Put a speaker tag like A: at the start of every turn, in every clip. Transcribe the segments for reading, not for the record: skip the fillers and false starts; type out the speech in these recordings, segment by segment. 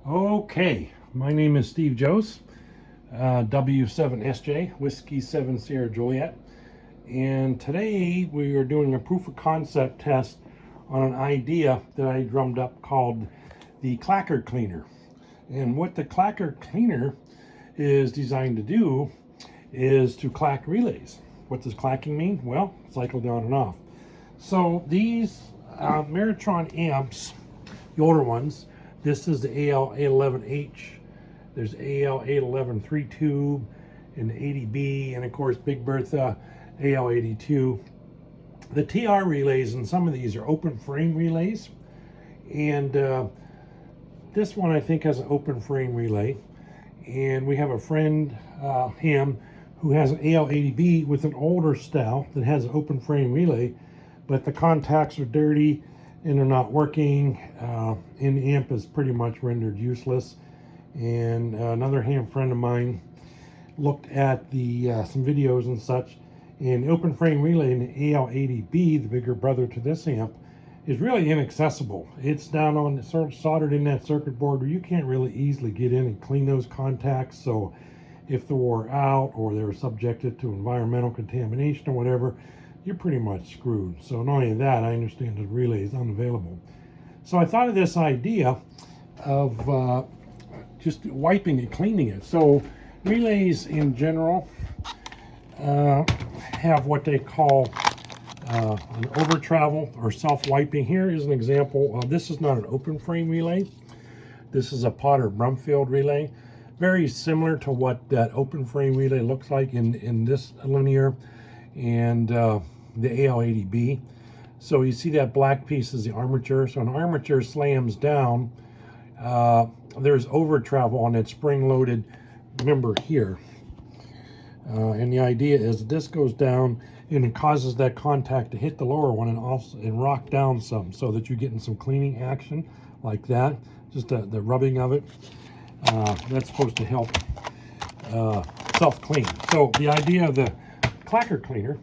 A: Okay, my name is Steve Jose, W7SJ, Whiskey 7 Sierra Juliet, and today we are doing a proof of concept test on an idea that I drummed up called the Klacker Kleaner. And what the Klacker Kleaner is designed to do is to clack relays. What does clacking mean? Well, cycle on and off. So these Ameritron amps, the older ones, this is the AL811H. There's AL811 3-tube and the 80B, and of course Big Bertha AL82. The TR relays in some of these are open frame relays, and this one I think has an open frame relay. And we have a friend, him, who has an AL80B with an older style that has an open frame relay, but the contacts are dirty and they're not working, and the amp is pretty much rendered useless. And another ham friend of mine looked at the some videos and such, and the open frame relay in the AL80B, the bigger brother to this amp, is really inaccessible. It's down on soldered in that circuit board where you can't really easily get in and clean those contacts. So if they wore out or they were subjected to environmental contamination or whatever, you're pretty much screwed. So not only that, I understand the relay is unavailable. So I thought of this idea of just wiping it, cleaning it. So relays in general have what they call an over travel or self-wiping. Here is an example. This is not an open frame relay. This is a Potter Brumfield relay. Very similar to what that open frame relay looks like in this linear and the AL80B. So you see that black piece is the armature. So an armature slams down. There's over travel on that spring-loaded member here. And the idea is this goes down and it causes that contact to hit the lower one and rock down some, so that you're getting some cleaning action like that. Just the rubbing of it. That's supposed to help self-clean. So the idea of the Klacker Kleaner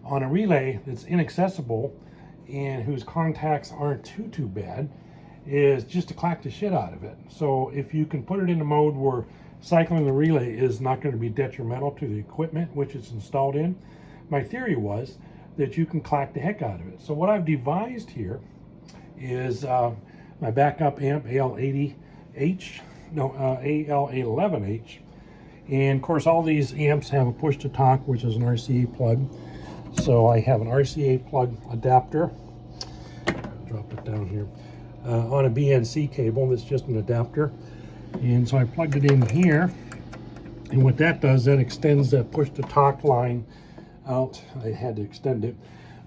A: on a relay that's inaccessible and whose contacts aren't too bad is just to clack the shit out of it. So if you can put it in a mode where cycling the relay is not going to be detrimental to the equipment which it's installed in, my theory was that you can clack the heck out of it. So what I've devised here is my backup amp AL80H, no, AL811H. And of course all these amps have a push to talk, which is an RCA plug. So I have an RCA plug adapter, drop it down here, on a BNC cable. That's just an adapter. And so I plugged it in here, and what that does, that extends that push to talk line out. I had to extend it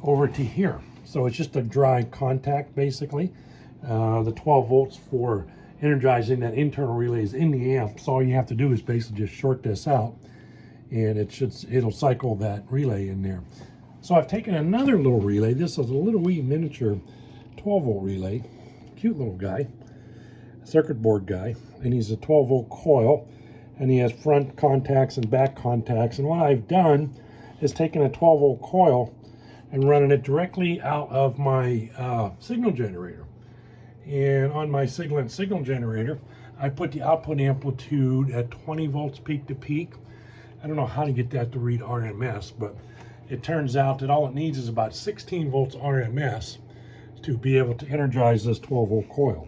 A: over to here. So it's just a dry contact basically. The 12 volts for energizing that internal relay is in the amp. So all you have to do is basically just short this out, and it'll cycle that relay in there. So I've taken another little relay. This is a little wee miniature 12 volt relay, cute little guy, circuit board guy, and he's a 12 volt coil, and he has front contacts and back contacts. And what I've done is taken a 12 volt coil and running it directly out of my signal generator. And on my signal generator, I put the output amplitude at 20 volts peak to peak. I don't know how to get that to read RMS, but it turns out that all it needs is about 16 volts RMS to be able to energize this 12 volt coil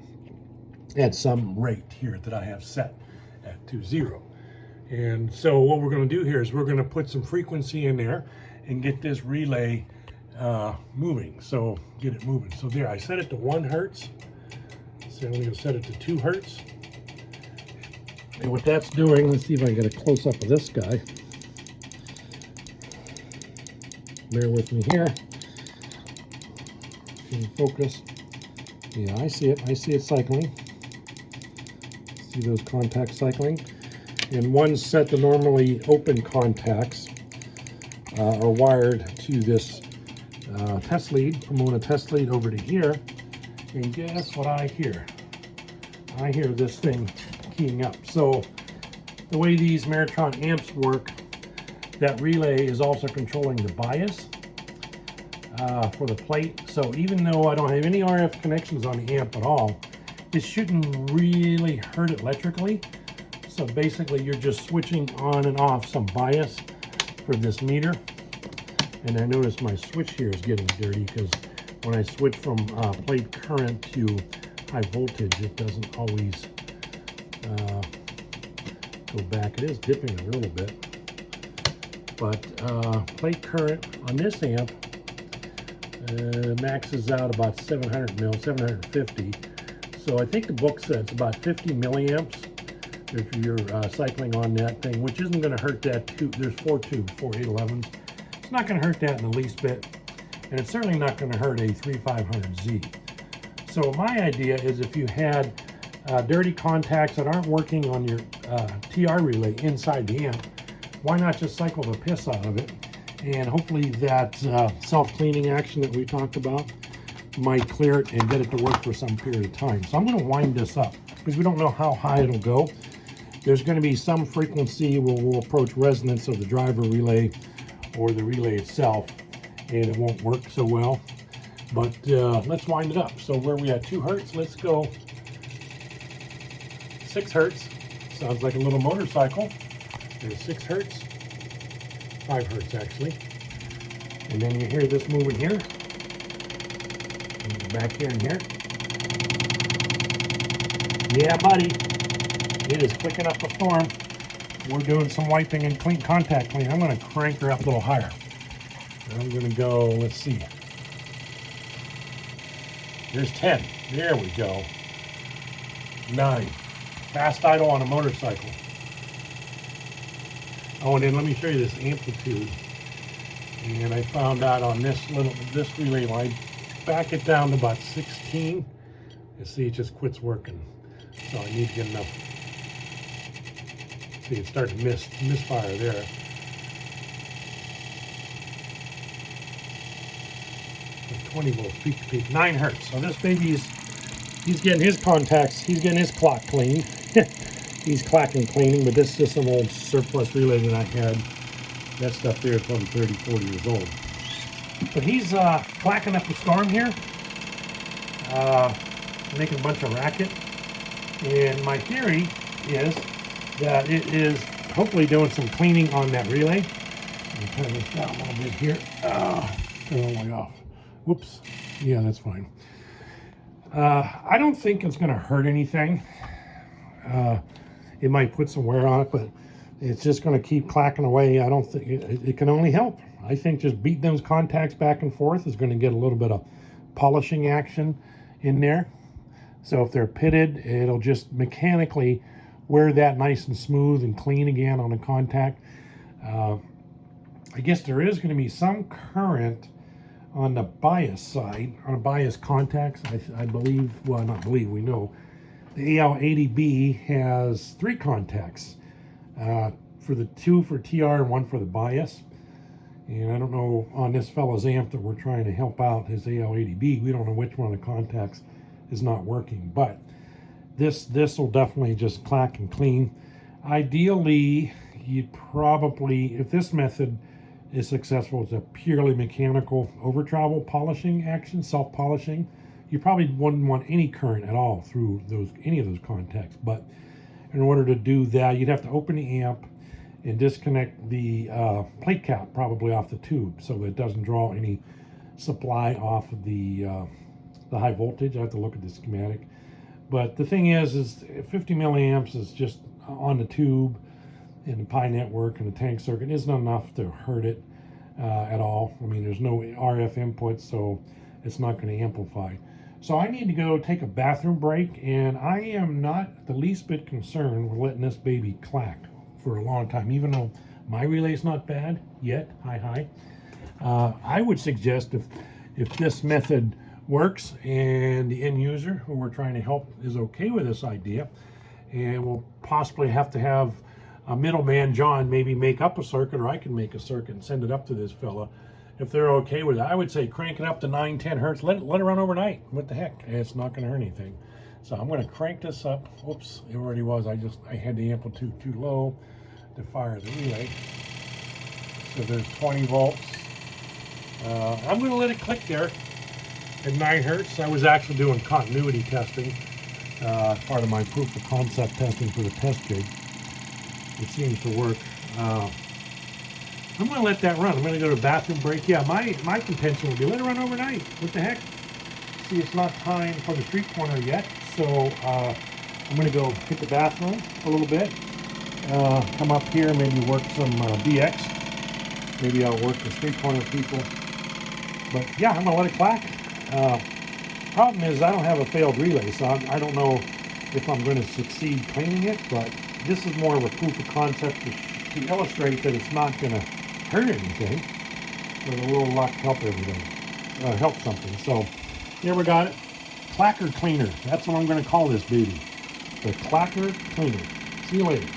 A: at some rate here that I have set at 20. And so what we're going to do here is we're going to put some frequency in there and get this relay moving. So get it moving. So there, I set it to 1 hertz. So I'm going to set it to 2 hertz. And what that's doing, let's see if I can get a close up of this guy. Bear with me here. Can you focus? Yeah, I see it. I see it cycling. See those contacts cycling. And one set of normally open contacts are wired to this test lead. I'm going to test lead over to here. And guess what I hear? I hear this thing keying up. So the way these Ameritron amps work, that relay is also controlling the bias for the plate. So even though I don't have any RF connections on the amp at all, It shouldn't really hurt electrically. So basically you're just switching on and off some bias for this meter. And I notice my switch here is getting dirty because when I switch from plate current to high voltage, it doesn't always go back. It is dipping a little bit. But plate current on this amp maxes out about 700 mil, 750. So I think the book says it's about 50 milliamps if you're cycling on that thing, which isn't going to hurt that tube. There's 4 tubes, 4 811s. It's not going to hurt that in the least bit, and it's certainly not going to hurt a 3500Z. So my idea is if you had dirty contacts that aren't working on your TR relay inside the amp, why not just cycle the piss out of it? And hopefully that self-cleaning action that we talked about might clear it and get it to work for some period of time. So I'm going to wind this up because we don't know how high it'll go. There's going to be some frequency where we'll approach resonance of the driver relay or the relay itself, and it won't work so well. But let's wind it up. So where we at 2 hertz, let's go 6 hertz. Sounds like a little motorcycle. There's 6 hertz, 5 hertz actually. And then you hear this moving here, and back here and here. Yeah, buddy, it is clicking up a storm. We're doing some wiping and contact cleaning. I'm going to crank her up a little higher. I'm going to go, let's see. There's 10. There we go. 9. Fast idle on a motorcycle. Oh, and then let me show you this amplitude. And I found out on this relay line, back it down to about 16. You see, it just quits working. So I need to get enough. See, it started to misfire there. So 20 volts, peak to peak, 9 hertz. So this baby's, he's getting his contacts, he's getting his clock cleaned. He's clacking cleaning, but this is just some old surplus relay that I had. That stuff there is probably 30, 40 years old. But he's clacking up the storm here, making a bunch of racket. And my theory is that it is hopefully doing some cleaning on that relay. Let me turn this down a little bit here. Turn it all the way off. Whoops. Yeah, that's fine. I don't think it's going to hurt anything. It might put some wear on it, but it's just going to keep clacking away. I don't think it can only help. I think just beating those contacts back and forth is going to get a little bit of polishing action in there. So if they're pitted, it'll just mechanically wear that nice and smooth and clean again on a contact. I guess there is going to be some current on the bias side, on a bias contacts. I believe, well, not believe, we know. The AL80B has 3 contacts, for the 2 for TR and 1 for the bias. And I don't know, on this fellow's amp that we're trying to help out, his AL80B, we don't know which one of the contacts is not working. But this will definitely just clack and clean. Ideally, you'd probably, if this method is successful, it's a purely mechanical over travel polishing action, self-polishing. You probably wouldn't want any current at all through any of those contacts. But in order to do that, you'd have to open the amp and disconnect the plate cap probably off the tube so that it doesn't draw any supply off of the high voltage. I have to look at the schematic. But the thing is 50 milliamps is just on the tube in the Pi network and the tank circuit isn't enough to hurt it at all. I mean, there's no RF input, so it's not going to amplify. So I need to go take a bathroom break, and I am not the least bit concerned with letting this baby clack for a long time, even though my relay is not bad yet, high. I would suggest if this method works and the end user who we're trying to help is okay with this idea, and we'll possibly have to have a middleman, John, maybe make up a circuit, or I can make a circuit and send it up to this fella. If they're okay with it, I would say crank it up to 9, 10 hertz. Let it run overnight. What the heck? It's not going to hurt anything. So I'm going to crank this up. Oops, it already was. I had the amplitude too low to fire the relay. So there's 20 volts. I'm going to let it click there at 9 hertz. I was actually doing continuity testing part of my proof of concept testing for the test jig. It seems to work. I'm going to let that run. I'm going to go to a bathroom break. Yeah, my contention would be let it run overnight. What the heck? See, it's not time for the street corner yet, so I'm going to go hit the bathroom for a little bit. Come up here, maybe work some BX. Maybe I'll work the street corner people. But yeah, I'm going to let it clack. Problem is I don't have a failed relay, so I don't know if I'm going to succeed cleaning it, but this is more of a proof of concept to illustrate that it's not going to hurt anything. With a little luck, help everything. Help something. So here we got it. Klacker Keaner. That's what I'm going to call this baby. The Klacker Keaner. See you later.